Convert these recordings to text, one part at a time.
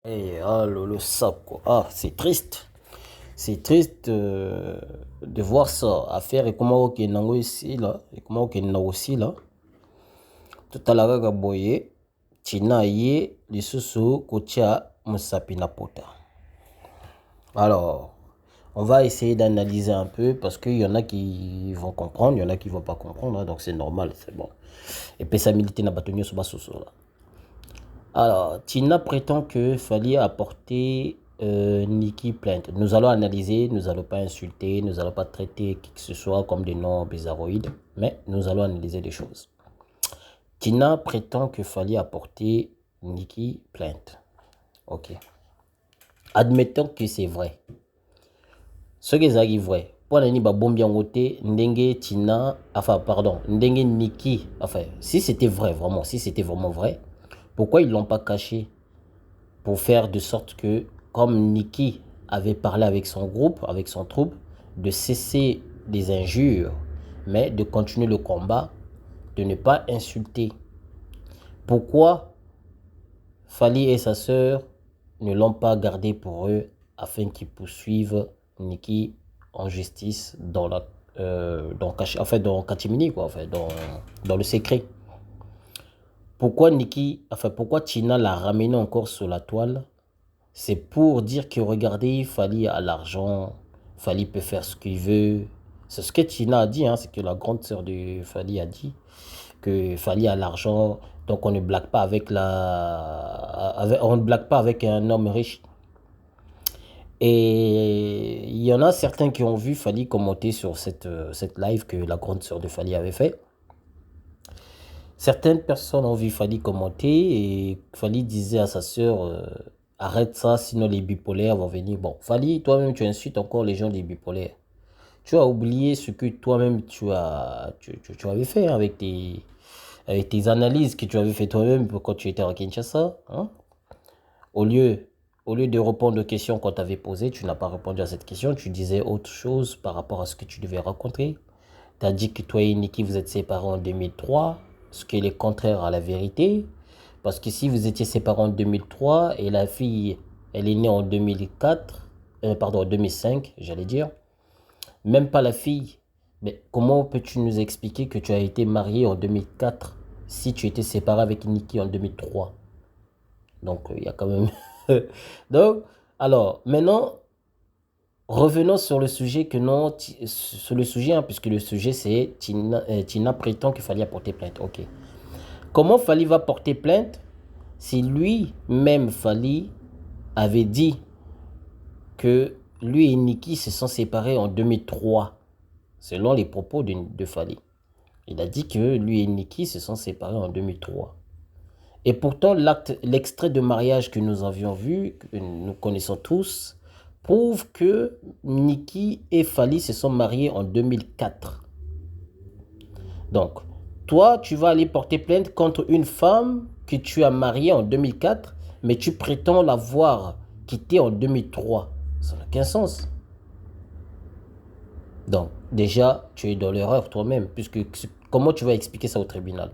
Et ah, le sac, quoi. Ah, c'est triste. C'est triste de voir ça. Affaire et comment ok nango ici là. Et comment ok nango aussi là. Tout à l'heure, boye. Tina ye, les sous kocha musapi na pota. Alors, on va essayer d'analyser un peu parce qu'il y en a qui vont comprendre, il y en a qui ne vont pas comprendre, hein, donc c'est normal, c'est bon. Et puis ça milite n'a pas tenu sur là. Alors, Tina prétend que Fali a apporté Nikki plainte. Nous allons analyser, nous n'allons pas insulter, nous n'allons pas traiter qui que ce soit comme des noms bizarroïdes, mais nous allons analyser des choses. Tina prétend que Fali a apporté Nikki plainte. Ok. Admettons que c'est vrai. Ce qui est vrai. Pour nani ba bombi ngote ndenge Tina, enfin pardon, ndenge Nikki, enfin si c'était vrai vraiment, si c'était vraiment vrai, pourquoi ils l'ont pas caché pour faire de sorte que comme Nikki avait parlé avec son groupe, avec son troupe, de cesser les injures, mais de continuer le combat, de ne pas insulter. Pourquoi Fali et sa sœur ne l'ont pas gardé pour eux afin qu'ils poursuivent Nikki en justice dans la en fait dans Katimini quoi, en fait, dans le secret. Pourquoi Nikki, enfin pourquoi Tina l'a ramené encore sur la toile? C'est pour dire que regardez, Fali a l'argent, Fali peut faire ce qu'il veut. C'est ce que Tina a dit, hein, c'est que la grande sœur de Fali a dit que Fali a l'argent, donc on ne blague pas avec on ne blague pas avec un homme riche. Et il y en a certains qui ont vu Fali commenter sur cette live que la grande sœur de Fali avait fait. Certaines personnes ont vu Fali commenter et Fali disait à sa sœur arrête ça, sinon les bipolaires vont venir. Bon, Fali, toi-même, tu insultes encore les gens des bipolaires. Tu as oublié ce que toi-même tu avais fait avec tes analyses que tu avais fait toi-même quand tu étais à Kinshasa. Hein? Au lieu, au lieu de répondre aux questions qu'on t'avait posées, tu n'as pas répondu à cette question. Tu disais autre chose par rapport à ce que tu devais rencontrer. Tu as dit que toi et Niki, vous êtes séparés en 2003, ce qui est le contraire à la vérité. Parce que si vous étiez séparés en 2003 et la fille, elle est née en 2004, pardon, en 2005, j'allais dire, même pas la fille, mais comment peux-tu nous expliquer que tu as été marié en 2004 si tu étais séparé avec Niki en 2003? Donc, il y a quand même... Donc, alors, maintenant, revenons sur le sujet que non, sur le sujet, hein, puisque le sujet c'est Tina prétend qu'il fallait porter plainte. Ok. Comment Fali va porter plainte si lui-même Fali avait dit que lui et Nikki se sont séparés en 2003, selon les propos de Fali. Il a dit que lui et Nikki se sont séparés en 2003. Et pourtant, l'extrait de mariage que nous avions vu, que nous connaissons tous, prouve que Nikki et Fali se sont mariés en 2004. Donc, toi, tu vas aller porter plainte contre une femme que tu as mariée en 2004, mais tu prétends l'avoir quittée en 2003. Ça n'a aucun sens. Donc, déjà, tu es dans l'erreur toi-même, puisque comment tu vas expliquer ça au tribunal?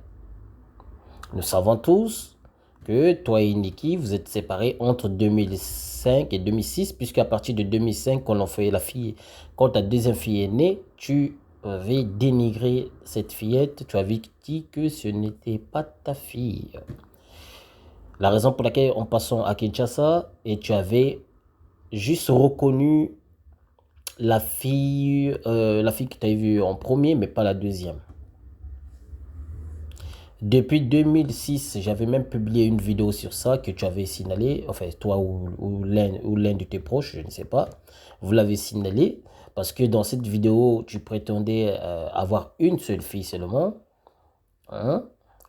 Nous savons tous que toi et Nikki, vous êtes séparés entre 2005 et 2006, puisqu'à partir de 2005, quand on fait la fille, quand ta deuxième fille est née, tu avais dénigré cette fillette, tu avais dit que ce n'était pas ta fille. La raison pour laquelle on passe à Kinshasa, et tu avais juste reconnu la fille que tu avais vue en premier, mais pas la deuxième. Depuis 2006, j'avais même publié une vidéo sur ça que tu avais signalé, enfin toi ou l'un de tes proches, je ne sais pas, vous l'avez signalé, parce que dans cette vidéo, tu prétendais avoir une seule fille seulement, hein,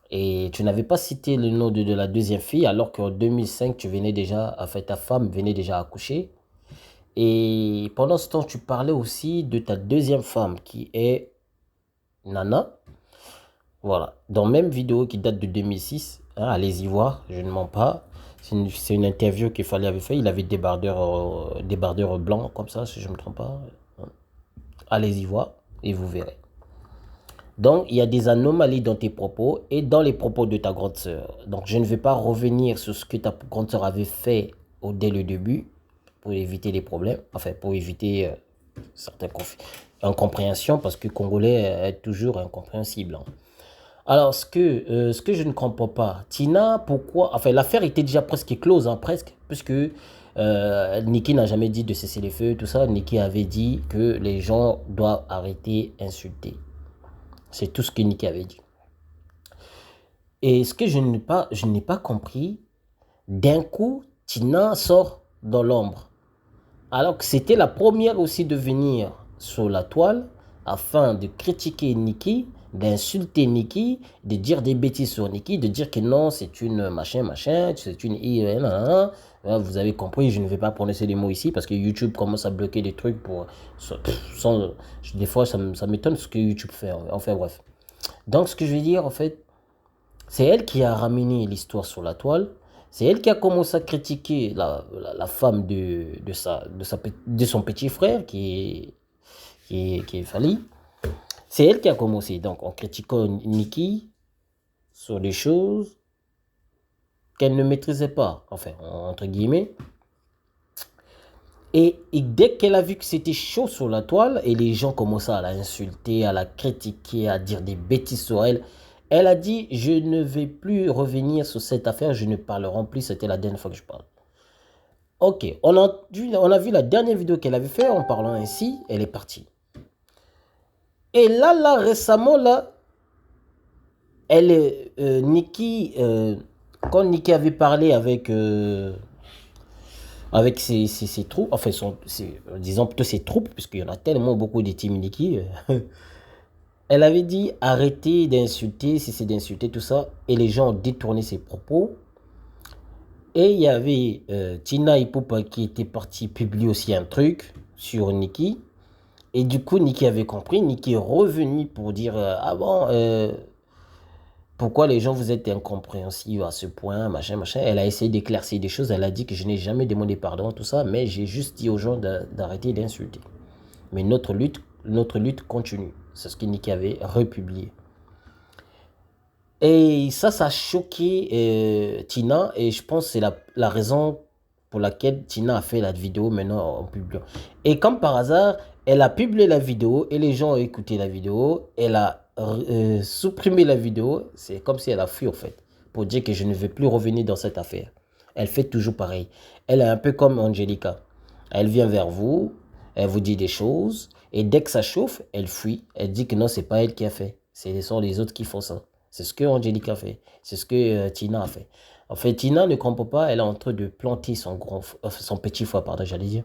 et tu n'avais pas cité le nom de la deuxième fille, alors qu'en 2005, tu venais déjà, enfin ta femme venait déjà accoucher, et pendant ce temps, tu parlais aussi de ta deuxième femme qui est Nana. Voilà, dans la même vidéo qui date de 2006, hein, allez-y voir, je ne mens pas. C'est une interview qu'il fallait avait fait. Il avait débardeur blanc comme ça, si je ne me trompe pas. Allez-y voir et vous verrez. Donc, il y a des anomalies dans tes propos et dans les propos de ta grande sœur. Donc, je ne vais pas revenir sur ce que ta grande sœur avait fait dès le début pour éviter les problèmes, enfin pour éviter certaines incompréhensions parce que Congolais est toujours incompréhensible. Hein. Alors, ce que je ne comprends pas, Tina, pourquoi... Enfin, l'affaire était déjà presque close, hein, presque, puisque Niki n'a jamais dit de cesser les feux, tout ça. Niki avait dit que les gens doivent arrêter d'insulter. C'est tout ce que Niki avait dit. Et ce que je n'ai pas compris, d'un coup, Tina sort dans l'ombre. Alors que c'était la première aussi de venir sur la toile afin de critiquer Niki, d'insulter Niki, de dire des bêtises sur Niki, de dire que non, c'est une machin, c'est une vous avez compris, je ne vais pas prononcer les mots ici parce que YouTube commence à bloquer des trucs pour... des fois, ça m'étonne ce que YouTube fait. Enfin bref. Donc ce que je veux dire, en fait, c'est elle qui a ramené l'histoire sur la toile. C'est elle qui a commencé à critiquer la femme de son petit frère qui est Fally. C'est elle qui a commencé, donc en critiquant Niki sur des choses qu'elle ne maîtrisait pas, enfin, entre guillemets. Et dès qu'elle a vu que c'était chaud sur la toile, et les gens commençaient à l'insulter, à la critiquer, à dire des bêtises sur elle, elle a dit, je ne vais plus revenir sur cette affaire, je ne parlerai plus, c'était la dernière fois que je parle. Ok, on a vu la dernière vidéo qu'elle avait fait en parlant ainsi, elle est partie. Et là, récemment, là, elle est, Niki, quand Niki avait parlé avec ses troupes, enfin, disons plutôt ses troupes, puisqu'il y en a tellement beaucoup de Team Niki, elle avait dit arrêtez d'insulter, cessez d'insulter, tout ça, et les gens ont détourné ses propos. Et il y avait Tina Ipupa qui était partie publier aussi un truc sur Niki. Et du coup, Niki avait compris. Niki est revenu pour dire ah bon, pourquoi les gens vous êtes incompréhensifs à ce point, machin. Elle a essayé d'éclaircir des choses. Elle a dit que je n'ai jamais demandé pardon, tout ça, mais j'ai juste dit aux gens d'arrêter d'insulter. Mais notre lutte continue. C'est ce que Niki avait republié. Et ça a choqué Tina. Et je pense que c'est la raison pour laquelle Tina a fait la vidéo maintenant en publiant. Et comme par hasard, elle a publié la vidéo et les gens ont écouté la vidéo. Elle a supprimé la vidéo. C'est comme si elle a fui en fait. Pour dire que je ne vais plus revenir dans cette affaire. Elle fait toujours pareil. Elle est un peu comme Angelica. Elle vient vers vous. Elle vous dit des choses. Et dès que ça chauffe, elle fuit. Elle dit que non, c'est pas elle qui a fait. Ce sont les autres qui font ça. C'est ce que Angelica a fait. C'est ce que Tina a fait. En fait, Tina ne comprend pas. Elle est en train de planter son petit frère, pardon, j'allais dire.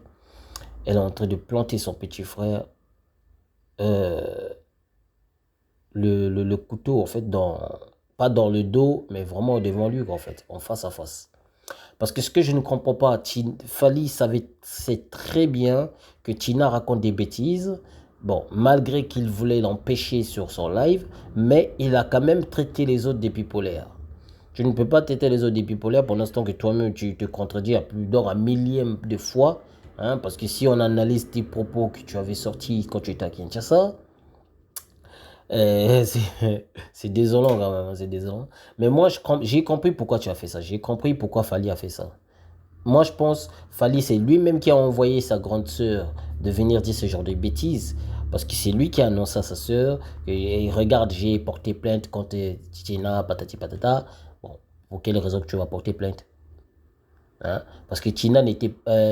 Elle est en train de planter son petit frère. Le couteau, en fait, pas dans le dos, mais vraiment devant lui, en fait, en face à face. Parce que ce que je ne comprends pas, Fally sait très bien que Tina raconte des bêtises. Bon, malgré qu'il voulait l'empêcher sur son live, mais il a quand même traité les autres des bipolaires. Tu ne peux pas traiter les autres des bipolaires pendant ce temps que toi-même tu te contredis à plus d'un millième de fois. Hein, parce que si on analyse tes propos que tu avais sortis quand tu étais à Kinshasa, c'est désolant quand même, c'est désolant. Mais moi, j'ai compris pourquoi tu as fait ça. J'ai compris pourquoi Fally a fait ça. Moi, je pense, Fally, c'est lui-même qui a envoyé sa grande sœur de venir dire ce genre de bêtises. Parce que c'est lui qui a annoncé à sa sœur. Et regarde, j'ai porté plainte contre Tina, patati patata. Bon, pour quelle raison que tu vas porter plainte? Hein? Parce que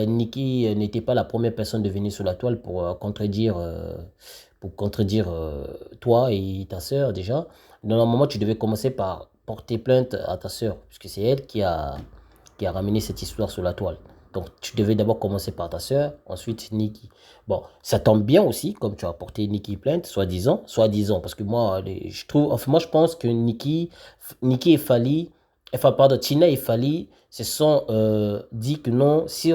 Niki n'était pas la première personne de venir sur la toile pour contredire toi et ta sœur déjà. Normalement, tu devais commencer par porter plainte à ta sœur, puisque c'est elle qui a ramené cette histoire sur la toile. Donc, tu devais d'abord commencer par ta sœur, ensuite Niki. Bon, ça tombe bien aussi, comme tu as porté Niki plainte, soi-disant, parce que moi, je trouve, enfin, moi, je pense que Niki et Fally, enfin, pardon, Tina et Fally se sont dit que non, si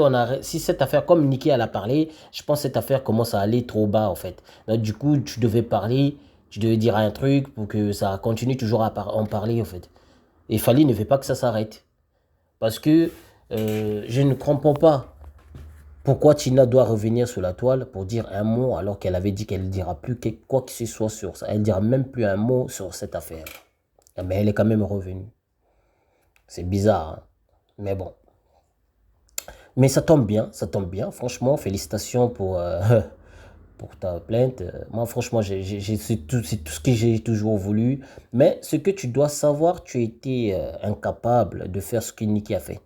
cette affaire, comme Niki elle a parlé, je pense que cette affaire commence à aller trop bas, en fait. Donc, du coup, tu devais parler, tu devais dire un truc pour que ça continue toujours à en parler, en fait. Et Fally ne veut pas que ça s'arrête. Parce que je ne comprends pas pourquoi Tina doit revenir sur la toile pour dire un mot alors qu'elle avait dit qu'elle ne dira plus quoi que ce soit sur ça. Elle ne dira même plus un mot sur cette affaire. Mais elle est quand même revenue. C'est bizarre, hein? Mais bon. Mais ça tombe bien, ça tombe bien. Franchement, félicitations pour, pour ta plainte. Moi, franchement, c'est tout ce que j'ai toujours voulu. Mais ce que tu dois savoir, tu étais incapable de faire ce que Nikki a fait.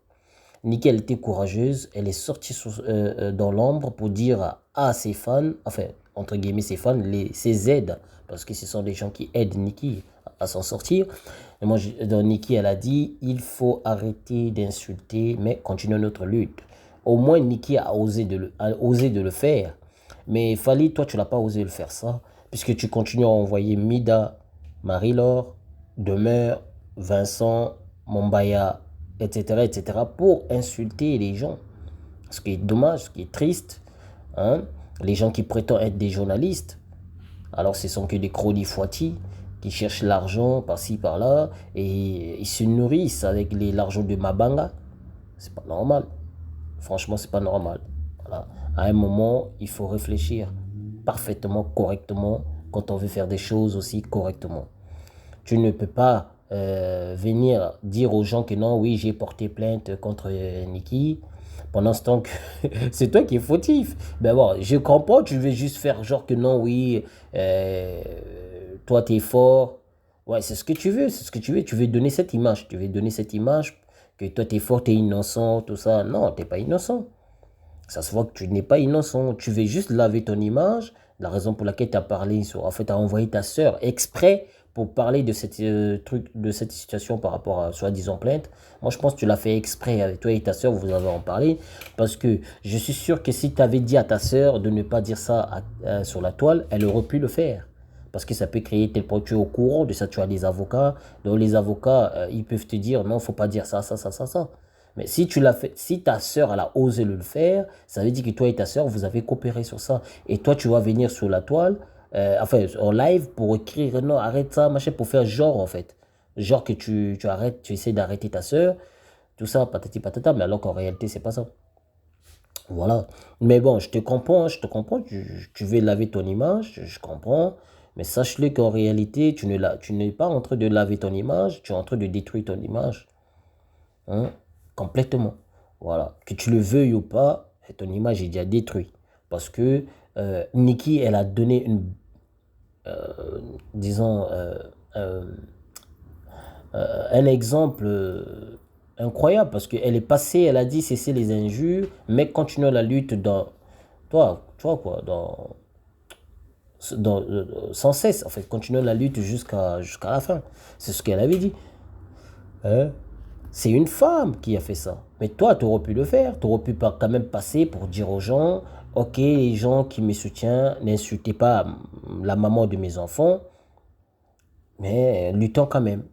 Nikki, elle était courageuse. Elle est sortie dans l'ombre pour dire à ses fans, enfin, entre guillemets, ses fans, ses aides, parce que ce sont des gens qui aident Nikki à s'en sortir. Et moi, dans Nikki, elle a dit, il faut arrêter d'insulter, mais continuer notre lutte. Au moins, Nikki a osé de le faire. Mais Fally, toi, tu n'as pas osé le faire ça, puisque tu continues à envoyer Mida, Marie-Laure, Demeure, Vincent, Mombaya, etc., etc., pour insulter les gens. Ce qui est dommage, ce qui est triste, hein? Les gens qui prétendent être des journalistes, alors ce sont que des chroniques qui cherchent l'argent par-ci, par-là, et ils se nourrissent avec l'argent de Mabanga. C'est pas normal. Franchement, c'est pas normal. Voilà. À un moment, il faut réfléchir parfaitement, correctement, quand on veut faire des choses aussi correctement. Tu ne peux pas venir dire aux gens que non, oui, j'ai porté plainte contre Nikki, pendant ce temps que c'est toi qui es fautif. Ben bon, je comprends, tu veux juste faire genre que non, oui, euh, toi, tu es fort. Ouais, c'est ce que tu veux, c'est ce que tu veux. Tu veux donner cette image. Tu veux donner cette image que toi, tu es fort, tu es innocent, tout ça. Non, tu n'es pas innocent. Ça se voit que tu n'es pas innocent. Tu veux juste laver ton image. La raison pour laquelle tu as parlé, en fait, tu as envoyé ta sœur exprès pour parler de cette, de cette situation par rapport à soi-disant plainte. Moi, je pense que tu l'as fait exprès avec toi et ta sœur, vous avez en parlé. Parce que je suis sûr que si tu avais dit à ta sœur de ne pas dire ça sur la toile, elle aurait pu le faire. Parce que ça peut créer tel point, tu es au courant de ça, tu as des avocats. Donc les avocats, ils peuvent te dire non, il ne faut pas dire ça, ça, ça, ça, ça. Mais si tu l'as fait, si ta sœur elle a osé le faire, ça veut dire que toi et ta sœur vous avez coopéré sur ça. Et toi tu vas venir sur la toile, enfin en live pour écrire non arrête ça machin pour faire genre en fait, genre que tu arrêtes, tu essaies d'arrêter ta sœur, tout ça patati patata, mais alors qu'en réalité c'est pas ça. Voilà. Mais bon, je te comprends, hein, je te comprends. Tu veux laver ton image, je comprends. Mais sache-le qu'en réalité, tu n'es pas en train de laver ton image, tu es en train de détruire ton image. Hein, complètement. Voilà. Que tu le veuilles ou pas, ton image est déjà détruite. Parce que Nikki, elle a donné disons, euh, un exemple incroyable. Parce qu'elle est passée, elle a dit cesser les injures, mais continuer la lutte dans. Toi quoi, sans cesse. En fait, continuer la lutte jusqu'à la fin. C'est ce qu'elle avait dit. Hein? C'est une femme qui a fait ça. Mais toi, tu aurais pu le faire. Tu aurais pu quand même passer pour dire aux gens, ok, les gens qui me soutiennent, n'insultez pas la maman de mes enfants, mais luttons quand même.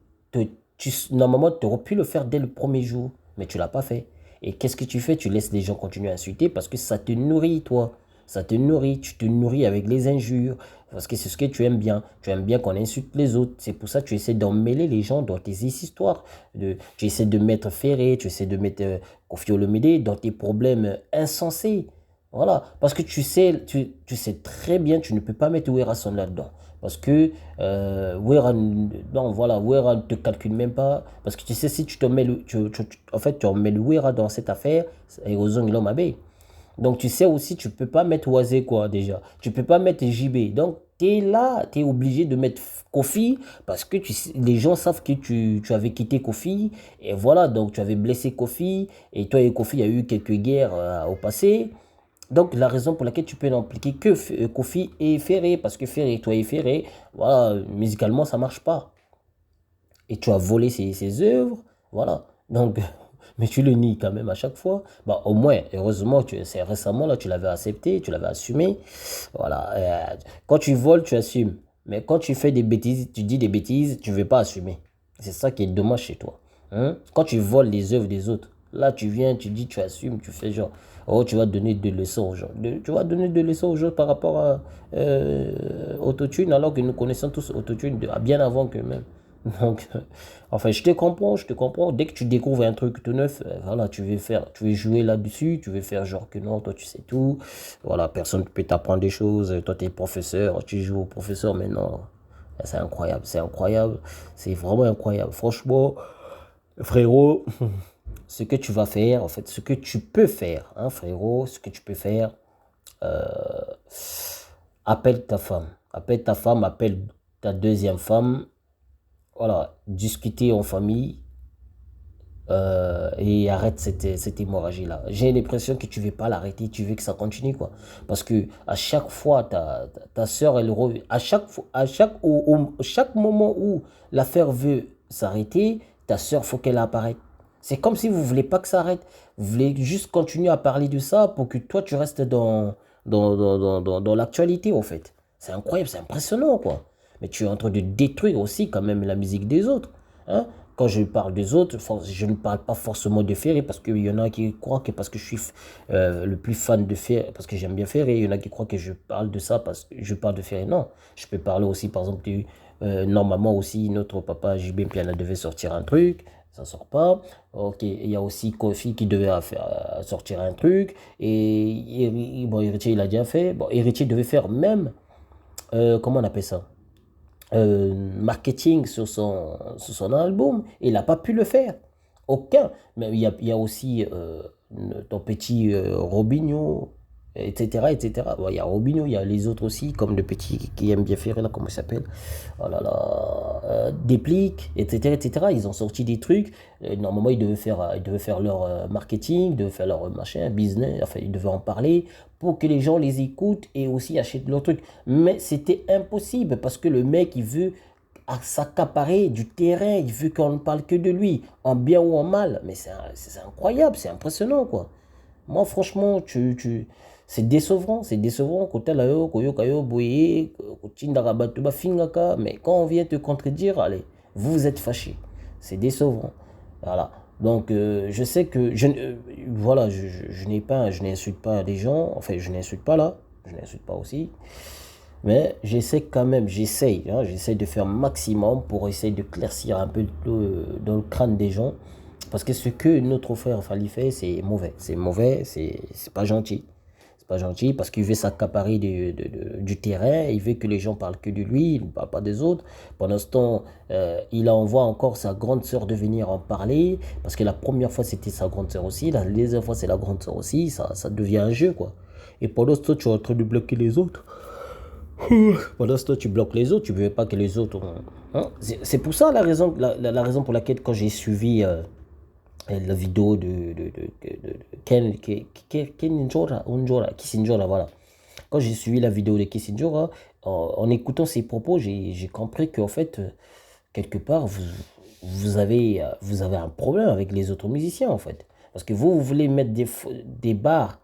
Normalement, tu aurais pu le faire dès le premier jour, mais tu ne l'as pas fait. Et qu'est-ce que tu fais? Tu laisses les gens continuer à insulter parce que ça te nourrit, toi. Ça te nourrit. Tu te nourris avec les injures. Parce que c'est ce que tu aimes bien. Tu aimes bien qu'on insulte les autres. C'est pour ça que tu essaies d'emmêler les gens dans tes histoires. Tu essaies de mettre Ferré, tu essaies de mettre Koffi Olomide dans tes problèmes insensés. Voilà. Parce que tu sais très bien, tu ne peux pas mettre Werason là-dedans. Parce que Wera, non, voilà, Wera ne te calcule même pas. Parce que tu sais, si tu te mets en fait, tu en mets le Wera dans cette affaire, et aux l'homme abeille. Donc tu sais aussi, tu peux pas mettre Oisé quoi déjà. Tu peux pas mettre JB. Donc tu es là, tu es obligé de mettre Kofi parce que les gens savent que tu avais quitté Kofi. Et voilà, donc tu avais blessé Kofi. Et toi et Kofi, il y a eu quelques guerres au passé. Donc, la raison pour laquelle tu peux n'impliquer que Kofi et Ferré, parce que Ferré, toi et Ferré, voilà, musicalement, ça marche pas. Et tu as volé ses œuvres, voilà. Donc, mais tu le nies quand même à chaque fois. Bah, au moins, heureusement, c'est récemment, là, tu l'avais accepté, tu l'avais assumé. Voilà. Quand tu voles, tu assumes. Mais quand tu fais des bêtises, tu dis des bêtises, tu ne veux pas assumer. C'est ça qui est dommage chez toi. Hein? Quand tu voles les œuvres des autres, là, tu viens, tu dis, tu assumes, tu fais genre, oh, tu vas donner des leçons aux gens. Tu vas donner des leçons aux gens par rapport à Autotune, alors que nous connaissons tous Autotune bien avant que même. Donc, enfin, je te comprends, je te comprends. Dès que tu découvres un truc tout neuf, voilà, tu veux jouer là-dessus, tu veux faire genre que non, toi tu sais tout. Voilà, personne ne peut t'apprendre des choses. Toi, tu es professeur, tu joues au professeur, mais non. C'est incroyable, c'est incroyable. C'est vraiment incroyable. Franchement, frérot, ce que tu vas faire, en fait, ce que tu peux faire, hein, frérot, ce que tu peux faire, euh, appelle ta femme. Appelle ta femme, appelle ta deuxième femme. Voilà, discuter en famille et arrête cette hémorragie-là. J'ai l'impression que tu veux pas l'arrêter, tu veux que ça continue, quoi. Parce que à chaque fois, ta soeur, elle revient. Chaque moment où l'affaire veut s'arrêter, ta soeur, faut qu'elle apparaisse. C'est comme si vous voulez pas que ça arrête. Vous voulez juste continuer à parler de ça pour que toi, tu restes dans l'actualité, en fait. C'est incroyable, c'est impressionnant, quoi. Mais tu es en train de détruire aussi quand même la musique des autres. Hein? Quand je parle des autres, je ne parle pas forcément de Ferré, parce qu'il y en a qui croient que parce que je suis le plus fan de Ferré, parce que j'aime bien Ferré, il y en a qui croient que je parle de ça parce que je parle de Ferré. Non, je peux parler aussi, par exemple, normalement aussi, notre papa JB Piana devait sortir un truc, ça sort pas. Ok, il y a aussi Kofi qui devait sortir un truc, et bon, Héritier, il a déjà fait. Bon, Héritier devait faire même, comment on appelle ça? Marketing sur son album. Il n'a pas pu le faire. Aucun. Mais il y a aussi ton petit Robinho, etc. etc. Bon, il y a Robinho, il y a les autres aussi, comme le petit qui aime bien faire, là, comment il s'appelle? Oh là là, Déplique, etc., etc. Ils ont sorti des trucs. Normalement, ils devaient faire leur marketing, ils devaient faire leur machin, business, enfin, ils devaient en parler pour que les gens les écoutent et aussi achètent leur truc. Mais c'était impossible parce que le mec, il veut s'accaparer du terrain, il veut qu'on ne parle que de lui, en bien ou en mal. Mais c'est incroyable, c'est impressionnant, quoi. Moi, franchement, c'est décevant, c'est décevant. Mais quand on vient te contredire, allez, vous êtes fâché. C'est décevant. Voilà. Donc, je sais que, voilà, je n'insulte pas les gens. Enfin, je n'insulte pas là. Je n'insulte pas aussi. Mais j'essaie quand même, j'essaie de faire maximum pour essayer de claircir un peu dans le crâne des gens. Parce que ce que notre frère Fally fait, c'est mauvais. C'est mauvais, c'est pas gentil. C'est pas gentil parce qu'il veut s'accaparer du terrain, il veut que les gens parlent que de lui, il ne parle pas des autres. Pendant ce temps, il envoie encore sa grande sœur de venir en parler. Parce que la première fois, c'était sa grande sœur aussi. La deuxième fois, c'est la grande sœur aussi. Ça devient un jeu, quoi. Et pendant ce temps, tu es en train de bloquer les autres. Pendant ce temps, tu bloques les autres, tu ne veux pas que les autres... Hein? C'est pour ça la raison pour laquelle quand j'ai suivi la vidéo de Kissinger, voilà. Quand j'ai suivi la vidéo de Kissinger, en écoutant ses propos, j'ai compris qu'en fait, quelque part, vous avez un problème avec les autres musiciens, en fait. Parce que vous voulez mettre des barres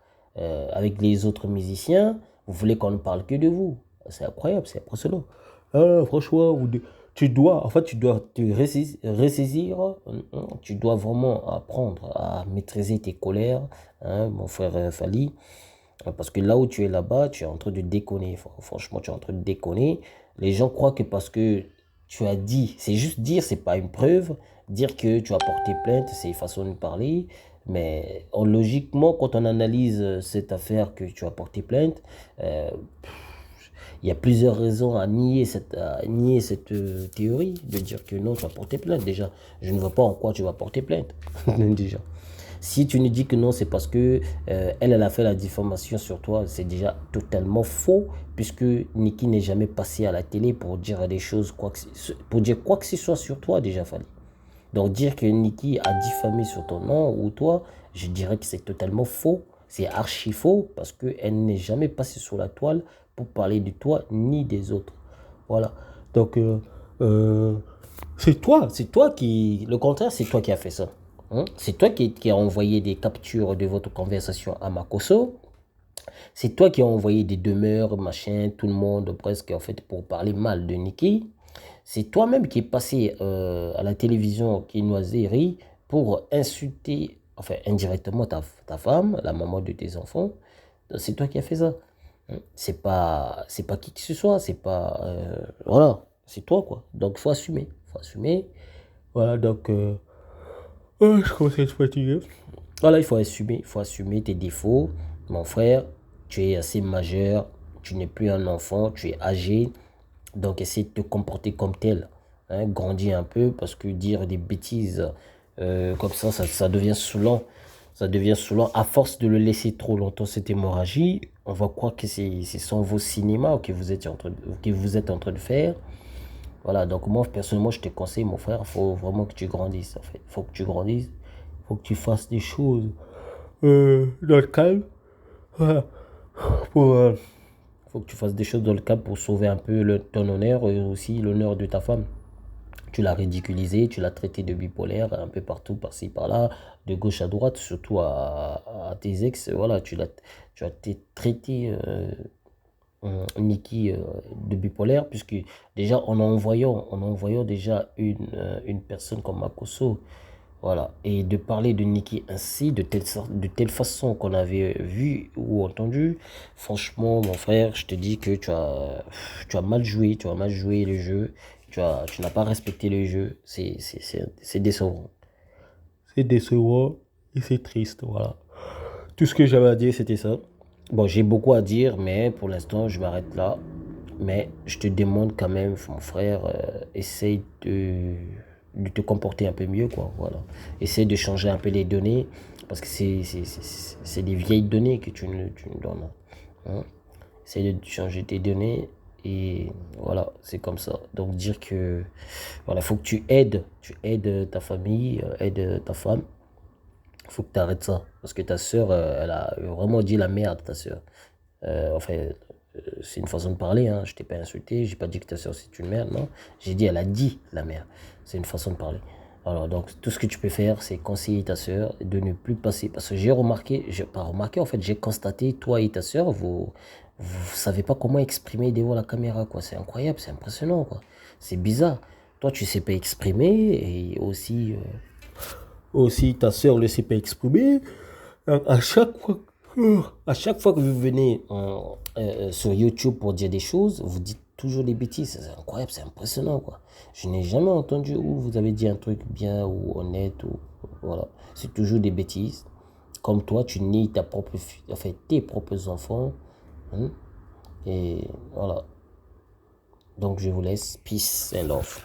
avec les autres musiciens, vous voulez qu'on ne parle que de vous. C'est incroyable, c'est impressionnant. Ah, franchement, tu dois te ressaisir, tu dois vraiment apprendre à maîtriser tes colères, hein, mon frère Fally. Parce que là où tu es là-bas, tu es en train de déconner. Franchement, tu es en train de déconner. Les gens croient que parce que tu as dit, c'est juste dire, c'est pas une preuve. Dire que tu as porté plainte, c'est une façon de parler. Mais logiquement, quand on analyse cette affaire que tu as porté plainte, euh, il y a plusieurs raisons à nier cette théorie, de dire que non, tu vas porter plainte. Déjà, je ne vois pas en quoi tu vas porter plainte. Déjà. Si tu nous dis que non, c'est parce que elle a fait la diffamation sur toi, c'est déjà totalement faux, puisque Niki n'est jamais passé à la télé pour dire des choses, pour dire quoi que ce soit sur toi, déjà Fally. Donc dire que Niki a diffamé sur ton nom ou toi, je dirais que c'est totalement faux. C'est archi faux parce qu'elle n'est jamais passée sur la toile pour parler de toi ni des autres. Voilà. Donc euh, c'est toi qui... Le contraire, c'est toi qui as fait ça. Hein? C'est toi qui a envoyé des captures de votre conversation à Makoso. C'est toi qui as envoyé des demeures, machin, tout le monde presque en fait pour parler mal de Niki. C'est toi-même qui est passé à la télévision Kinoiserie pour insulter, enfin indirectement ta femme, la maman de tes enfants. C'est toi qui as fait ça. Hein. C'est pas qui que ce soit, c'est pas... voilà, c'est toi quoi. Donc faut assumer, faut assumer. Voilà, donc... oh, je commence à être fatigué. Voilà, il faut assumer tes défauts. Mon frère, tu es assez majeur, tu n'es plus un enfant, tu es âgé. Donc, essaie de te comporter comme tel. Hein, grandis un peu parce que dire des bêtises Comme ça devient saoulant. Ça devient saoulant. À force de le laisser trop longtemps, cette hémorragie, on va croire que c'est son vos cinéma que vous êtes en train de faire. Voilà, donc moi, personnellement, je te conseille, mon frère, il faut vraiment que tu grandisses, en fait. Il faut que tu grandisses, il faut que tu fasses des choses dans le calme. Voilà. Pour, faut que tu fasses des choses dans le calme pour sauver un peu ton honneur et aussi l'honneur de ta femme. Tu l'as ridiculisé, tu l'as traité de bipolaire un peu partout, par-ci, par-là, de gauche à droite, surtout à tes ex. Voilà, tu as traité Nikki de bipolaire, puisque déjà en envoyant déjà une personne comme Makosso, voilà, et de parler de Nikki ainsi, de telle façon qu'on avait vu ou entendu, franchement, mon frère, je te dis que tu as mal joué, tu as mal joué le jeu, tu n'as pas respecté le jeu, c'est décevant. C'est décevant et c'est triste, voilà. Tout ce que j'avais à dire, c'était ça. Bon, j'ai beaucoup à dire, mais pour l'instant, je m'arrête là. Mais je te demande quand même, mon frère, essaye de te comporter un peu mieux, quoi. Voilà. Essaye de changer un peu les données, parce que c'est des vieilles données que tu nous donnes. Hein. Essaye de changer tes données, et voilà, c'est comme ça. Donc, dire que, voilà, faut que tu aides ta famille, aides ta femme. Faut que tu arrêtes ça. Parce que ta soeur, elle a vraiment dit la merde, ta soeur. Enfin, c'est une façon de parler, hein. Je t'ai pas insulté, j'ai pas dit que ta soeur c'est une merde, non. J'ai dit, elle a dit la merde. C'est une façon de parler. Alors, donc, tout ce que tu peux faire, c'est conseiller ta soeur de ne plus passer. Parce que j'ai remarqué, j'ai pas remarqué, en fait, j'ai constaté, toi et ta soeur, vous savez pas comment exprimer devant la caméra, quoi. C'est incroyable, c'est impressionnant, quoi. C'est bizarre. Toi, tu sais pas exprimer, et aussi ta soeur ne sait pas exprimer. À chaque fois, à chaque fois que vous venez sur YouTube pour dire des choses, vous dites toujours des bêtises. C'est incroyable, c'est impressionnant, quoi. Je n'ai jamais entendu où vous avez dit un truc bien ou honnête. Ou, voilà. C'est toujours des bêtises. Comme toi, tu nies enfin, tes propres enfants. Hein. Et voilà. Donc, je vous laisse. Peace and love.